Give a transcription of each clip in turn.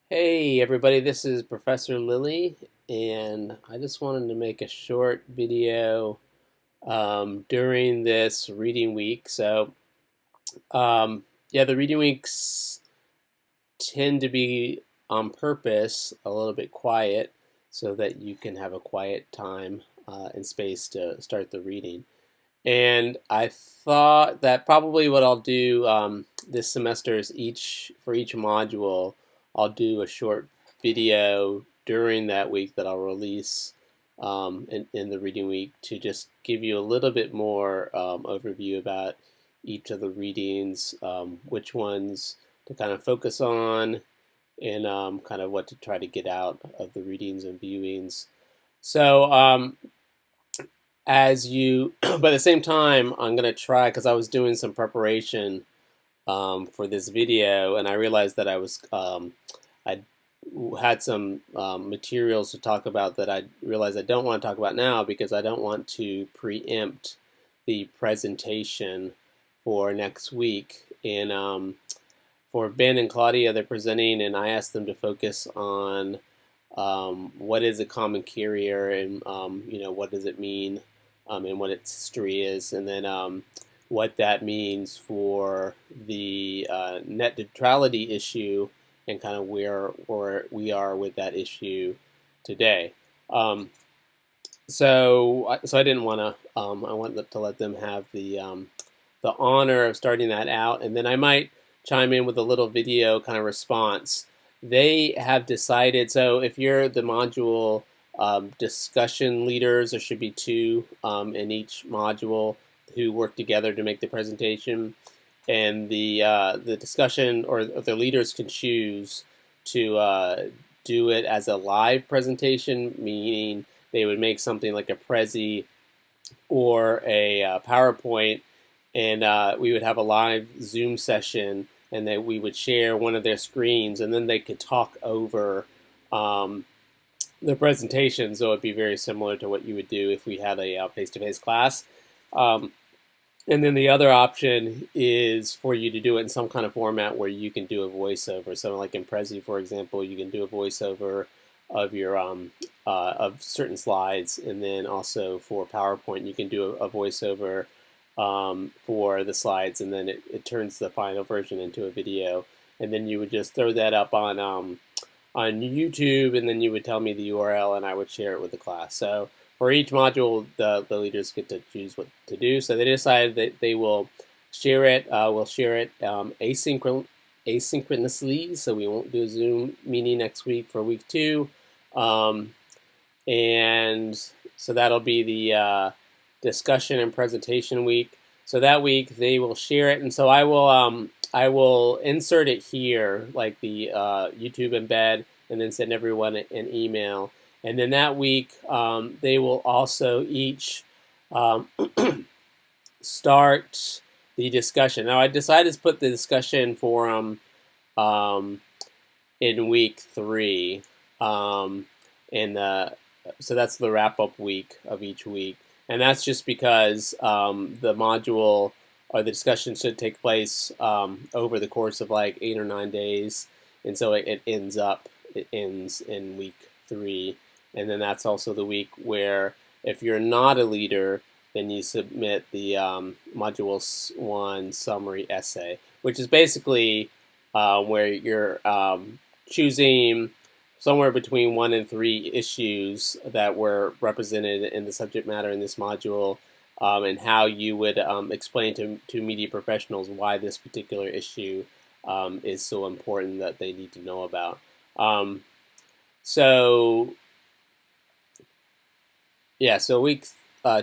Hey everybody, this is Professor Lilly, and I just wanted to make a short video during this reading week. Yeah, the reading weeks tend to be on purpose a little bit quiet so that you can have a quiet time and space to start the reading. And I thought that probably what I'll do this semester is for each module, I'll do a short video during that week that I'll release in the reading week to just give you a little bit more overview about each of the readings, which ones to kind of focus on, and kind of what to try to get out of the readings and viewings. So as you, but at the same time, I'm gonna try because I was doing some preparation for this video, and I realized that I had some materials to talk about that I realized I don't want to talk about now because I don't want to preempt the presentation for next week. And for Ben and Claudia, they're presenting, and I asked them to focus on what is a common carrier, and what does it mean, and what its history is, and then what that means for the net neutrality issue, and kind of where we are with that issue today. So I didn't want to. I wanted to let them have the honor of starting that out, and then I might chime in with a little video kind of response. They have decided. So if you're the module discussion leaders, there should be two in each module who work together to make the presentation, and the discussion or the leaders can choose to do it as a live presentation, meaning they would make something like a Prezi or a PowerPoint, and we would have a live Zoom session, and that we would share one of their screens, and then they could talk over the presentation. So it'd be very similar to what you would do if we had a face-to-face class. Um, and then the other option is for you to do it in some kind of format where you can do a voiceover. So, like in Prezi, for example, you can do a voiceover of your of certain slides, and then also for PowerPoint, you can do a voiceover for the slides, and then it turns the final version into a video, and then you would just throw that up on YouTube, and then you would tell me the URL, and I would share it with the class. So for each module, the leaders get to choose what to do. So they decided that they will share it. We'll share it asynchronously, so we won't do a Zoom meeting next week for week 2. And so that'll be the discussion and presentation week. So that week they will share it, and so I will insert it here, like the YouTube embed, and then send everyone an email. And then that week they will also each start the discussion. Now I decided to put the discussion forum in week 3, and so that's the wrap-up week of each week. And that's just because the module or the discussion should take place over the course of like 8 or 9 days, and so it ends in week 3, and then that's also the week where if you're not a leader, then you submit the module 1 summary essay, which is basically where you're choosing somewhere between 1 and 3 issues that were represented in the subject matter in this module, and how you would explain to media professionals why this particular issue is so important that they need to know about. So yeah, so week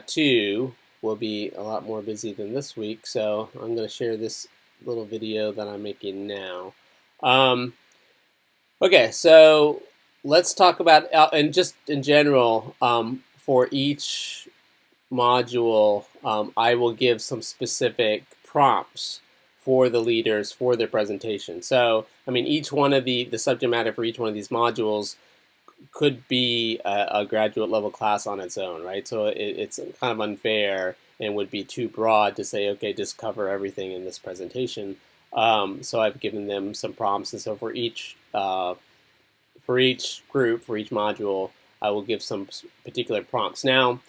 2 will be a lot more busy than this week, so I'm going to share this little video that I'm making now. Okay, so let's talk about, and just in general, for each module, I will give some specific prompts for the leaders for their presentation. So, I mean, each one of the subject matter for each one of these modules could be a graduate level class on its own, right? So it's kind of unfair and would be too broad to say, okay, just cover everything in this presentation. So I've given them some prompts, and so for each for each group, for each module, I will give some particular prompts. Now,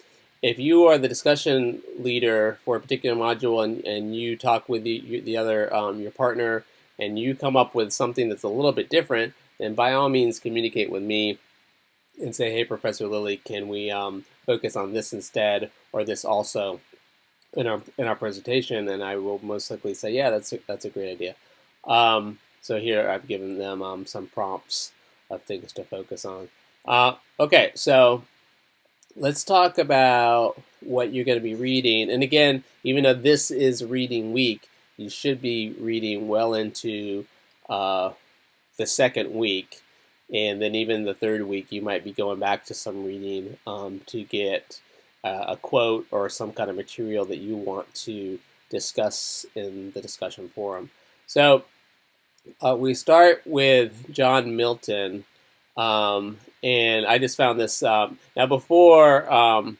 if you are the discussion leader for a particular module and you talk with the other your partner and you come up with something that's a little bit different, then by all means communicate with me and say, hey, Professor Lilly, can we focus on this instead or this also in our presentation? And I will most likely say, yeah, that's a great idea. So here I've given them some prompts of things to focus on. Okay, so let's talk about what you're going to be reading. And again, even though this is reading week, you should be reading well into the second week. And then even the third week, you might be going back to some reading to get a quote or some kind of material that you want to discuss in the discussion forum. So we start with John Milton. And I just found this, now before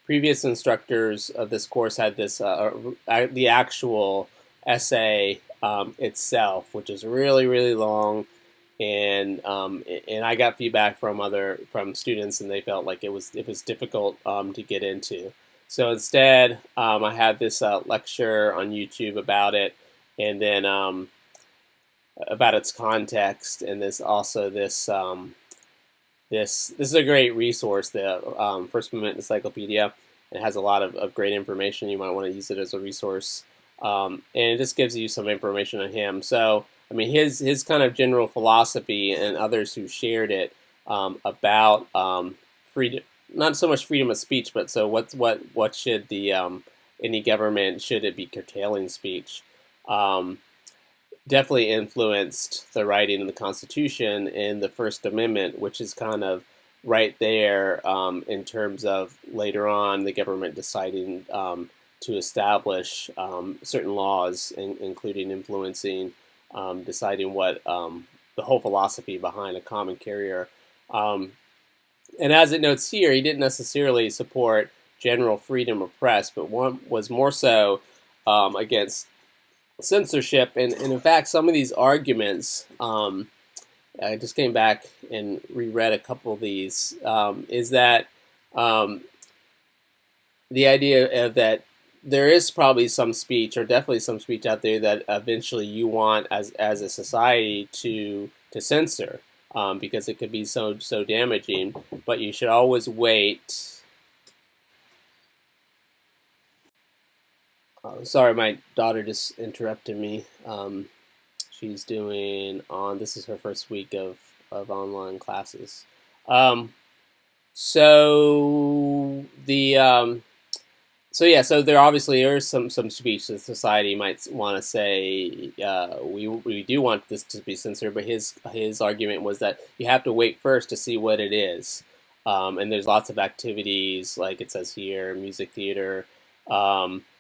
previous instructors of this course had this, the actual essay itself, which is really, really long, and I got feedback from students, and they felt like it was difficult to get into. So instead, I had this lecture on YouTube about it, and then about its context, and this this is a great resource, the First Amendment Encyclopedia. It has a lot of great information. You might want to use it as a resource, and it just gives you some information on him. So, I mean, his kind of general philosophy and others who shared it about freedom, not so much freedom of speech, but so what should the any government, should it be curtailing speech? Definitely influenced the writing of the Constitution and the First Amendment, which is kind of right there in terms of later on the government deciding to establish certain laws, including influencing, deciding what the whole philosophy behind a common carrier. And as it notes here, he didn't necessarily support general freedom of press, but one was more so against censorship. And in fact, some of these arguments, I just came back and reread a couple of these, is that the idea of that there is probably some speech, or definitely some speech out there, that eventually you want as a society to censor, because it could be so damaging, but you should always wait. Sorry, my daughter just interrupted me. She's doing this is her first week of online classes. So there obviously is some speech that society might want to say, we do want this to be censored, but his argument was that you have to wait first to see what it is. And there's lots of activities, like it says here, music theater,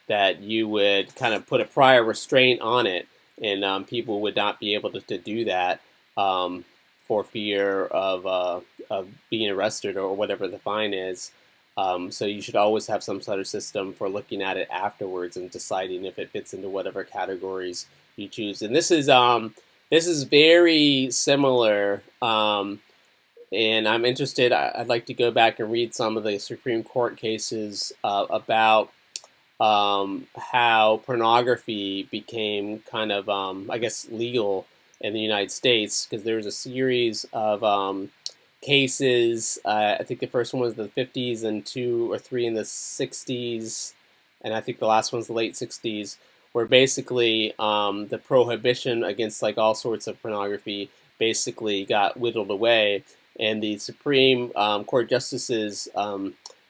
that you would kind of put a prior restraint on it, and people would not be able to do that for fear of being arrested or whatever the fine is. So you should always have some sort of system for looking at it afterwards and deciding if it fits into whatever categories you choose. And this is very similar. And I'm interested. I'd like to go back and read some of the Supreme Court cases about how pornography became kind of, I guess, legal in the United States, because there was a series of cases. I think the first one was the 50s and 2 or 3 in the 60s, and I think the last one's the late 60s, where basically the prohibition against like all sorts of pornography basically got whittled away, and the Supreme Court justices,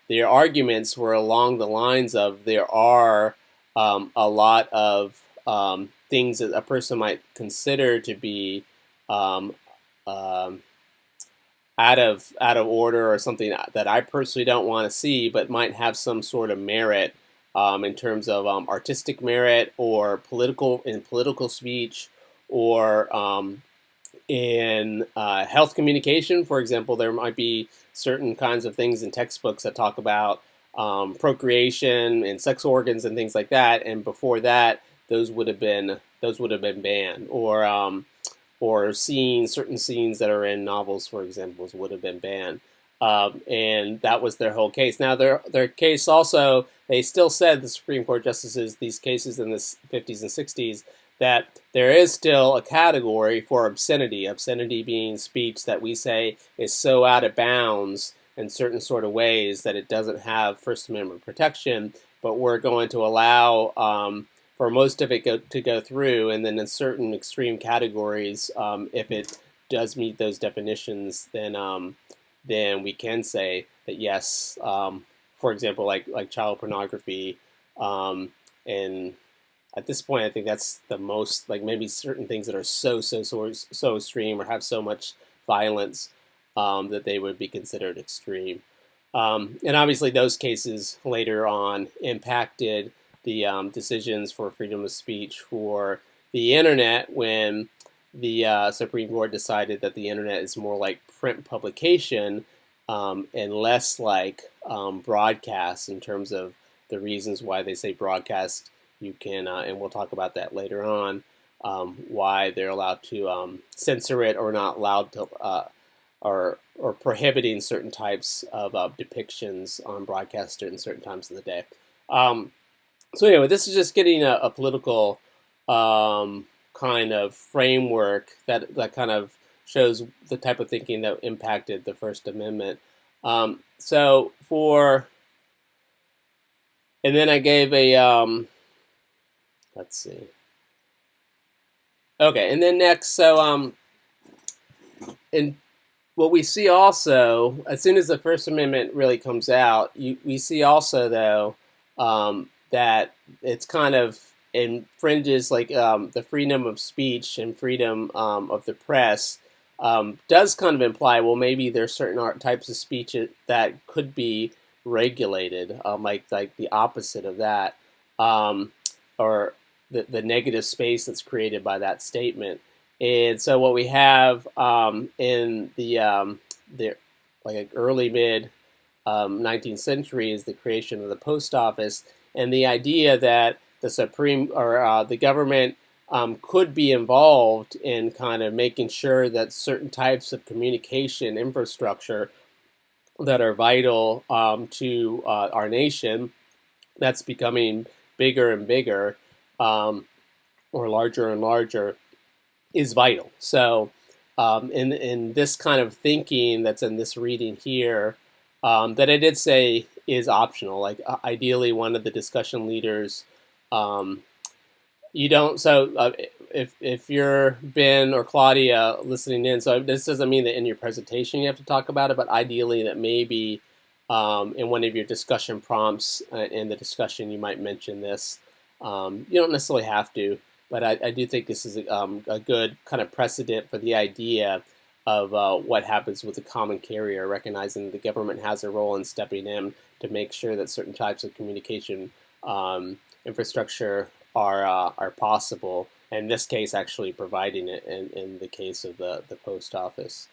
their arguments were along the lines of there are a lot of things that a person might consider to be out of order, or something that I personally don't want to see, but might have some sort of merit in terms of artistic merit, or political speech, or in health communication. For example, there might be certain kinds of things in textbooks that talk about procreation and sex organs and things like that, and before that, those would have been banned. Or or certain scenes that are in novels, for example, would have been banned. And that was their whole case. Now, their case also, they still said, the Supreme Court justices, these cases in the 50s and 60s, that there is still a category for obscenity, obscenity being speech that we say is so out of bounds in certain sort of ways that it doesn't have First Amendment protection, but we're going to allow for most of it to go through, and then in certain extreme categories, if it does meet those definitions, then we can say that yes, for example, like child pornography, and at this point, I think that's the most, like maybe certain things that are so extreme or have so much violence that they would be considered extreme. And obviously, those cases later on impacted the decisions for freedom of speech for the internet when the Supreme Court decided that the internet is more like print publication and less like broadcast in terms of the reasons why they say broadcast. You can, and we'll talk about that later on, why they're allowed to censor it or not allowed to, or prohibiting certain types of depictions on broadcast in certain times of the day. So anyway, this is just getting a political kind of framework that kind of shows the type of thinking that impacted the First Amendment. So and then I gave a, let's see. Okay, and then next, so and what we see also, as soon as the First Amendment really comes out, we see also though that it's kind of infringes like the freedom of speech and freedom of the press. Does kind of imply, well, maybe there's certain types of speech that could be regulated, like the opposite of that, or the negative space that's created by that statement. And so what we have in the like early mid 19th century is the creation of the post office, and the idea that the Supreme or the government could be involved in kind of making sure that certain types of communication infrastructure that are vital to our nation, that's becoming bigger and bigger, or larger and larger, is vital. So in this kind of thinking that's in this reading here, that I did say is optional. Like ideally, one of the discussion leaders, you don't. So if you're Ben or Claudia listening in, so this doesn't mean that in your presentation you have to talk about it, but ideally that maybe in one of your discussion prompts in the discussion you might mention this. You don't necessarily have to, but I do think this is a good kind of precedent for the idea of what happens with the common carrier, recognizing that the government has a role in stepping in to make sure that certain types of communication infrastructure are possible. In this case, actually providing it in the case of the post office.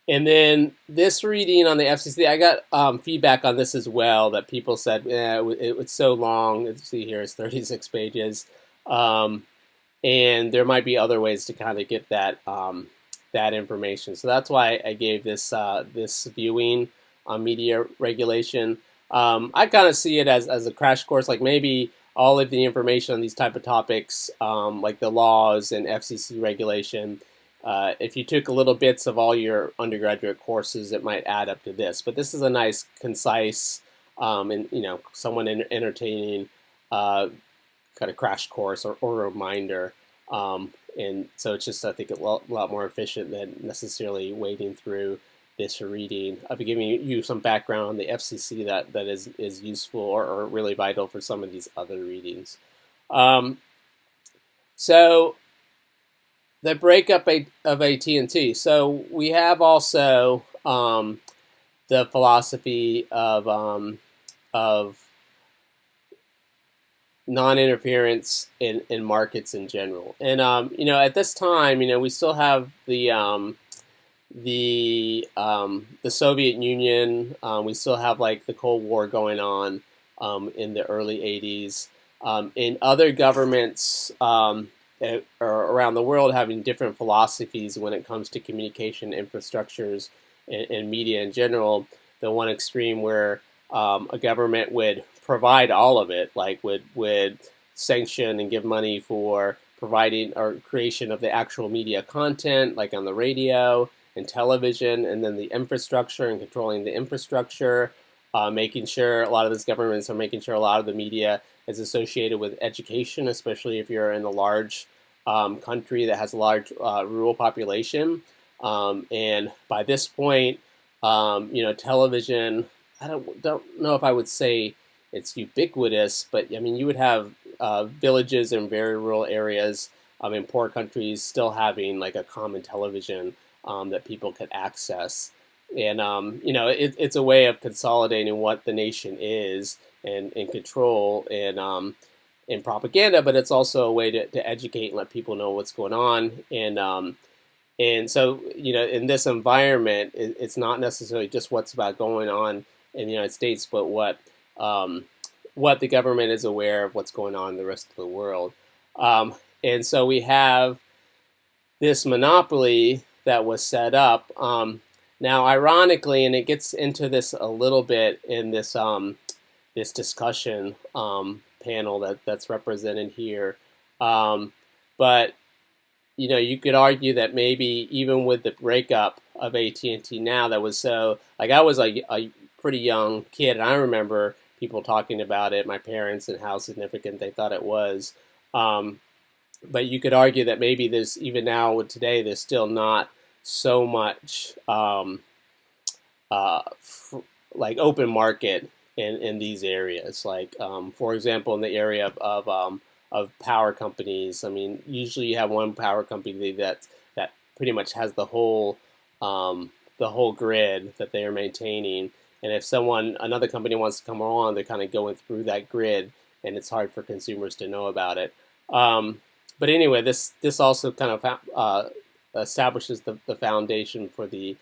And then this reading on the FCC, I got feedback on this as well, that people said it was so long. Let's see here, it's 36 pages. And there might be other ways to kind of get that that information. So that's why I gave this this viewing on media regulation. I kind of see it as a crash course, like maybe all of the information on these type of topics, like the laws and FCC regulation. If you took little bits of all your undergraduate courses, it might add up to this. But this is a nice, concise, and somewhat entertaining kind of crash course or reminder. And so it's just, I think, a lot more efficient than necessarily wading through this reading. I'll be giving you some background on the FCC that is useful or really vital for some of these other readings. So the breakup of AT&T. So we have also the philosophy of non-interference in markets in general. And at this time, we still have the Soviet Union. We still have like the Cold War going on in the early 80s. In other governments, or around the world having different philosophies when it comes to communication infrastructures and media in general. The one extreme where a government would provide all of it, like would sanction and give money for providing or creation of the actual media content, like on the radio and television, and then the infrastructure and controlling the infrastructure, making sure a lot of these governments are making sure a lot of the media is associated with education, especially if you're in a large country that has a large rural population. And by this point, television, I don't know if I would say it's ubiquitous, but I mean, you would have villages in very rural areas in poor countries still having like a common television that people could access. And it's a way of consolidating what the nation is and control and propaganda, but it's also a way to educate and let people know what's going on. And so, in this environment, it's not necessarily just what's about going on in the United States, but what the government is aware of what's going on in the rest of the world. And so we have this monopoly that was set up. Now, ironically, and it gets into this a little bit in this discussion panel that's represented here, but you could argue that maybe even with the breakup of AT&T now, that was so, like, I was a pretty young kid, and I remember people talking about it, my parents, and how significant they thought it was. But you could argue that maybe there's, even now today, there's still not so much like open market in these areas. Like, for example, in the area of power companies. I mean, usually you have one power company that pretty much has the whole grid that they are maintaining. And if another company wants to come along, they're kind of going through that grid, and it's hard for consumers to know about it. But anyway, this also kind of establishes the foundation for the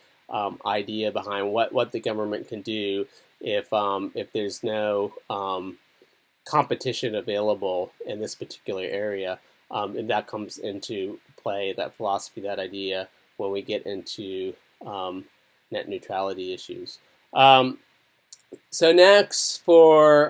idea behind what the government can do if there's no competition available in this particular area. And that comes into play, that philosophy, that idea, when we get into net neutrality issues. So next, for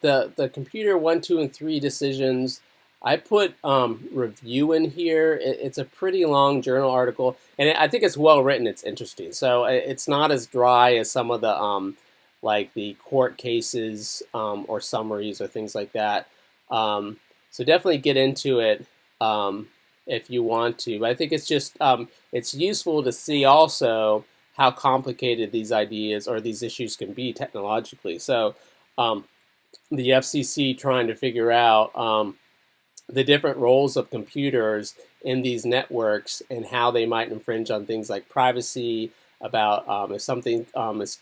the computer 1, 2, and 3 decisions, I put review in here. It's a pretty long journal article, and I think it's well written. It's interesting. So it's not as dry as some of the like the court cases or summaries or things like that. So definitely get into it if you want to. But I think it's just it's useful to see also how complicated these ideas or these issues can be technologically. So the FCC trying to figure out the different roles of computers in these networks and how they might infringe on things like privacy, about if something is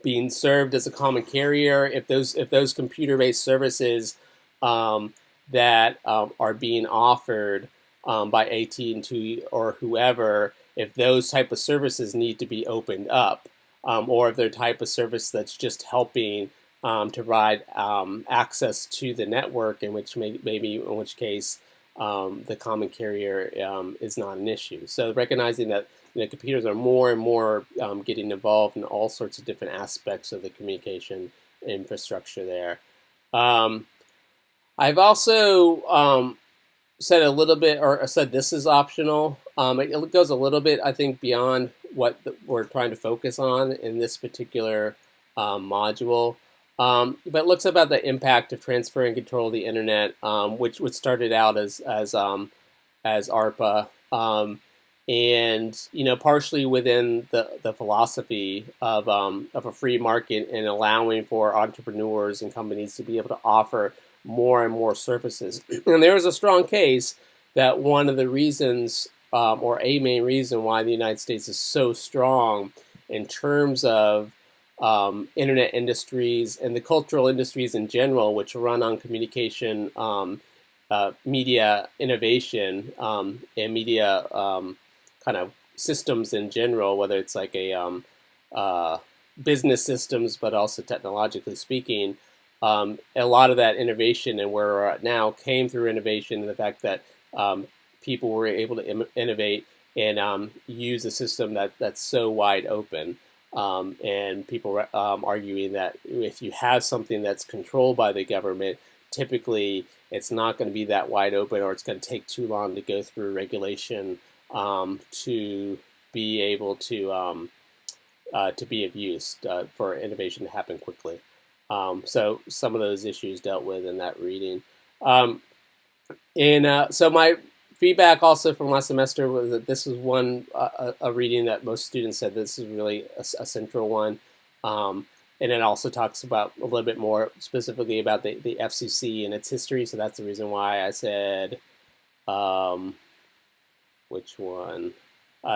being served as a common carrier, if those computer-based services that are being offered by AT&T or whoever, if those type of services need to be opened up, or if they're type of service that's just helping to provide access to the network, in which in which case the common carrier is not an issue. So recognizing that computers are more and more getting involved in all sorts of different aspects of the communication infrastructure there. I've also said a little bit, or said this is optional. It goes a little bit, I think, beyond what we're trying to focus on in this particular module. But it looks about the impact of transfer and control of the internet, which started out as ARPA, and partially within the philosophy of a free market and allowing for entrepreneurs and companies to be able to offer more and more services. And there is a strong case that one of the reasons, or a main reason, why the United States is so strong in terms of internet industries and the cultural industries in general, which run on communication, media innovation, and media kind of systems in general, whether it's like a business systems, but also technologically speaking, a lot of that innovation and where we're at now came through innovation and the fact that people were able to innovate and use a system that's so wide open. And people arguing that if you have something that's controlled by the government, typically it's not going to be that wide open, or it's going to take too long to go through regulation to be able to be of use for innovation to happen quickly. So some of those issues dealt with in that reading. So my feedback also from last semester was that this was a reading that most students said this is really a central one. And it also talks about a little bit more specifically about the FCC and its history. So that's the reason why I said, which one?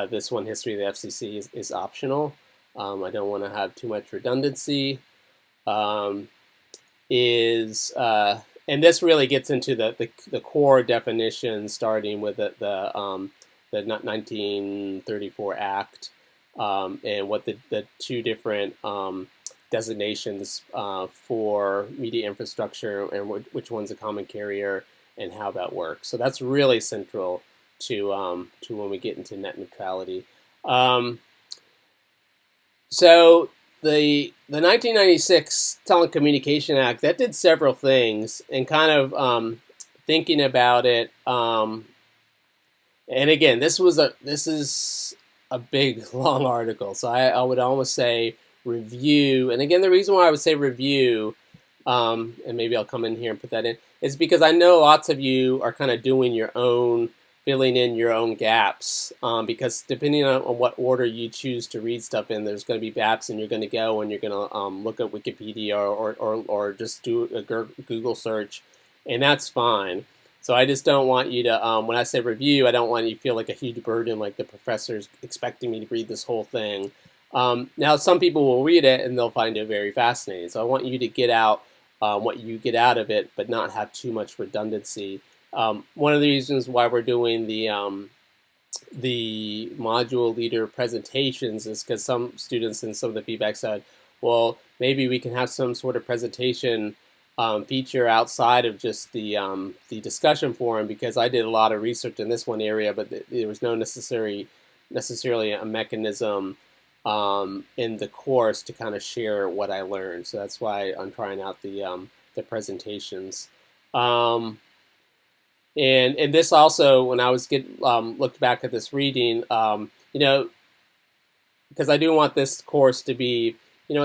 This one, history of the FCC, is optional. I don't want to have too much redundancy. And this really gets into the core definition, starting with the 1934 Act, and what the two different designations for media infrastructure and which one's a common carrier and how that works. So that's really central to when we get into net neutrality. So the 1996 Telecommunication Act, that did several things, and kind of thinking about it. And again, this is a big long article, so I would almost say review. And again, the reason why I would say review, and maybe I'll come in here and put that in, is because I know lots of you are kind of doing your own, filling in your own gaps, because depending on what order you choose to read stuff in, there's going to be gaps, and you're going to go and you're going to look at Wikipedia or just do a Google search, and that's fine. So I just don't want you to, when I say review, I don't want you to feel like a huge burden, like the professor's expecting me to read this whole thing. Now, some people will read it and they'll find it very fascinating. So I want you to get out what you get out of it, but not have too much redundancy. One of the reasons why we're doing the module leader presentations is because some students and some of the feedback said, well, maybe we can have some sort of presentation feature outside of just the discussion forum, because I did a lot of research in this one area, but there was no necessarily a mechanism in the course to kind of share what I learned. So that's why I'm trying out the presentations. And this also, when I was looked back at this reading, because I do want this course to be,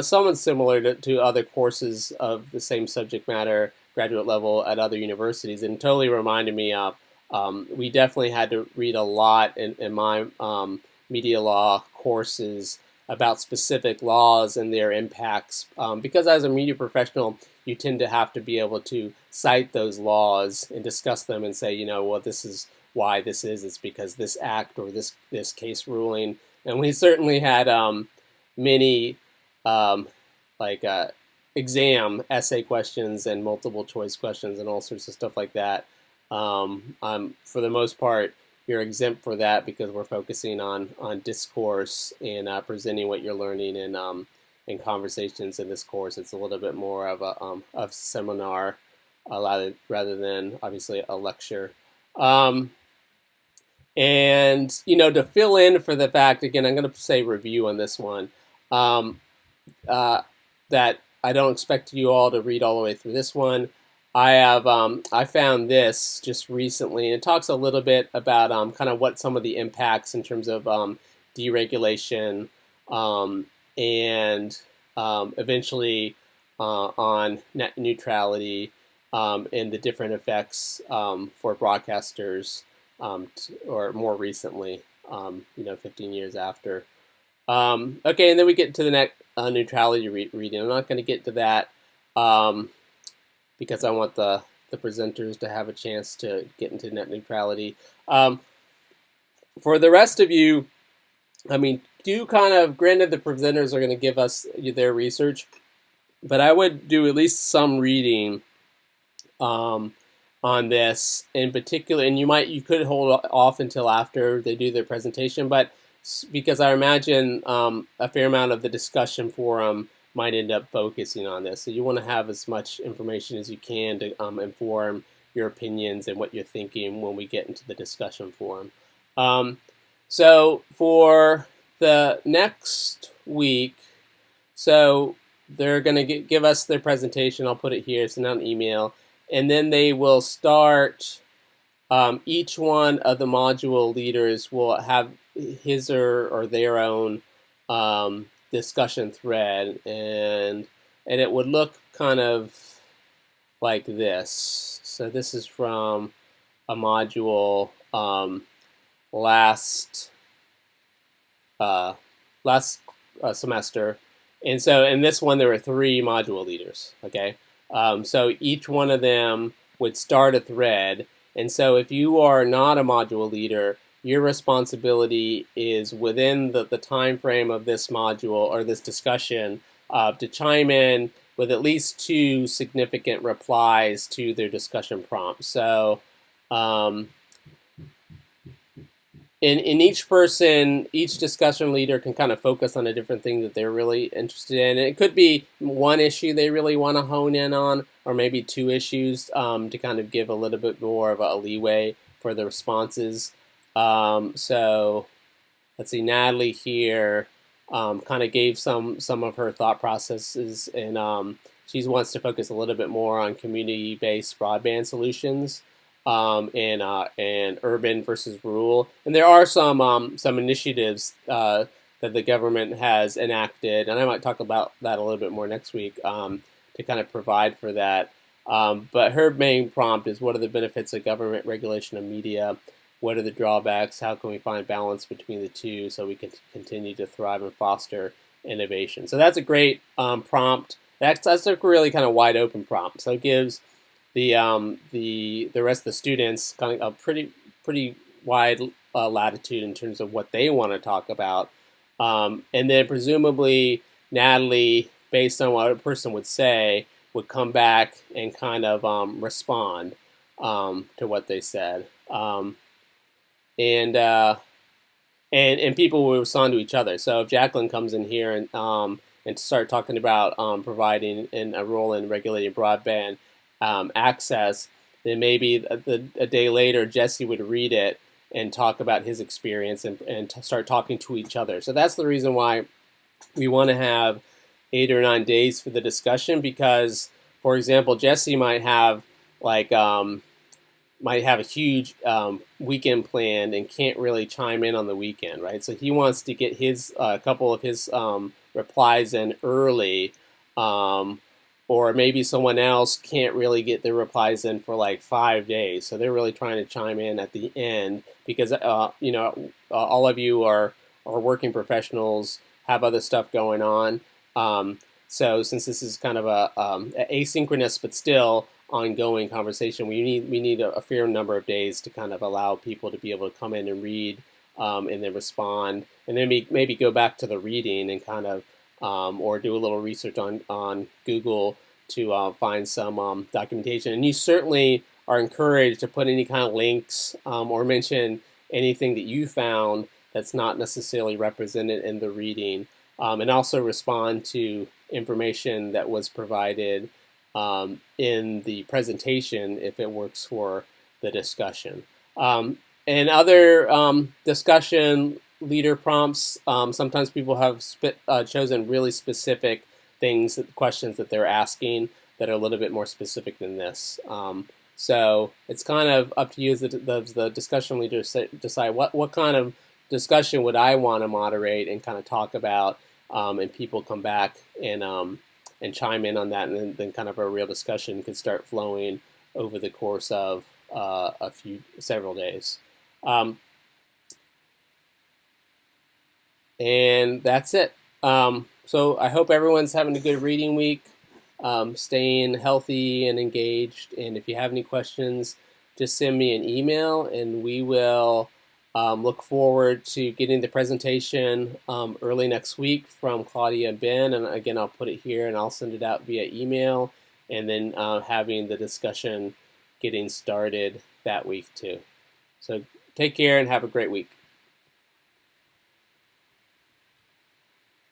somewhat similar to other courses of the same subject matter, graduate level at other universities, and totally reminded me of, we definitely had to read a lot in my media law courses about specific laws and their impacts, because as a media professional, you tend to have to be able to cite those laws and discuss them and say, well, this is why this is. It's because this act or this case ruling. And we certainly had many exam essay questions and multiple choice questions and all sorts of stuff like that. For the most part, you're exempt for that because we're focusing on discourse and presenting what you're learning in conversations in this course. It's a little bit more of a seminar rather than obviously a lecture. And to fill in for the fact, again, I'm going to say review on this one, that I don't expect you all to read all the way through this one. I found this just recently, and it talks a little bit about kind of what some of the impacts in terms of deregulation and eventually on net neutrality and the different effects for broadcasters, or more recently, 15 years after. Okay, and then we get to the net neutrality reading. I'm not going to get to that because I want the presenters to have a chance to get into net neutrality. For the rest of you, do kind of, granted the presenters are going to give us their research, but I would do at least some reading on this in particular, and you could hold off until after they do their presentation, but because I imagine a fair amount of the discussion forum might end up focusing on this. So you want to have as much information as you can to inform your opinions and what you're thinking when we get into the discussion forum. So for the next week, so they're going to give us their presentation. I'll put it here, send out an email, and then they will start. Each one of the module leaders will have his or their own discussion thread, and it would look kind of like this. So this is from a module last semester, and so in this one there were 3 module leaders. Okay, so each one of them would start a thread, and so if you are not a module leader, your responsibility is within the time frame of this module or this discussion to chime in with at least 2 significant replies to their discussion prompt. So in each person, each discussion leader can kind of focus on a different thing that they're really interested in. It could be one issue they really want to hone in on, or maybe 2 issues to kind of give a little bit more of a leeway for the responses. So let's see, Natalie here kind of gave some of her thought processes, and she wants to focus a little bit more on community-based broadband solutions. And urban versus rural, and there are some initiatives that the government has enacted, and I might talk about that a little bit more next week to kind of provide for that. But her main prompt is, what are the benefits of government regulation of media? What are the drawbacks? How can we find balance between the two so we can continue to thrive and foster innovation? So that's a great prompt. That's a really kind of wide open prompt. So it gives the rest of the students kind of a pretty wide latitude in terms of what they want to talk about, and then presumably Natalie, based on what a person would say, would come back and kind of respond to what they said, and people will respond to each other. So if Jacqueline comes in here and start talking about providing a role in regulating broadband access, then maybe a day later Jesse would read it and talk about his experience and start talking to each other. So that's the reason why we want to have 8 or 9 days for the discussion, because, for example, Jesse might have a huge weekend planned and can't really chime in on the weekend, right? So he wants to get his couple of his replies in early. Or maybe someone else can't really get their replies in for like 5 days, so they're really trying to chime in at the end because all of you are working professionals, have other stuff going on. So since this is kind of a asynchronous but still ongoing conversation, we need a fair number of days to kind of allow people to be able to come in and read and then respond, and then maybe go back to the reading and kind of or do a little research on Google to find some documentation. And you certainly are encouraged to put any kind of links or mention anything that you found that's not necessarily represented in the reading, and also respond to information that was provided in the presentation if it works for the discussion. And other discussion leader prompts, sometimes people have chosen really specific questions that they're asking that are a little bit more specific than this. So it's kind of up to you as the discussion leader to decide what kind of discussion would I want to moderate and kind of talk about, and people come back and chime in on that, and then kind of a real discussion could start flowing over the course of several days. And that's it. So I hope everyone's having a good reading week, staying healthy and engaged. And if you have any questions, just send me an email, and we will look forward to getting the presentation early next week from Claudia and Ben. And again, I'll put it here and I'll send it out via email, and then having the discussion getting started that week too. So take care and have a great week.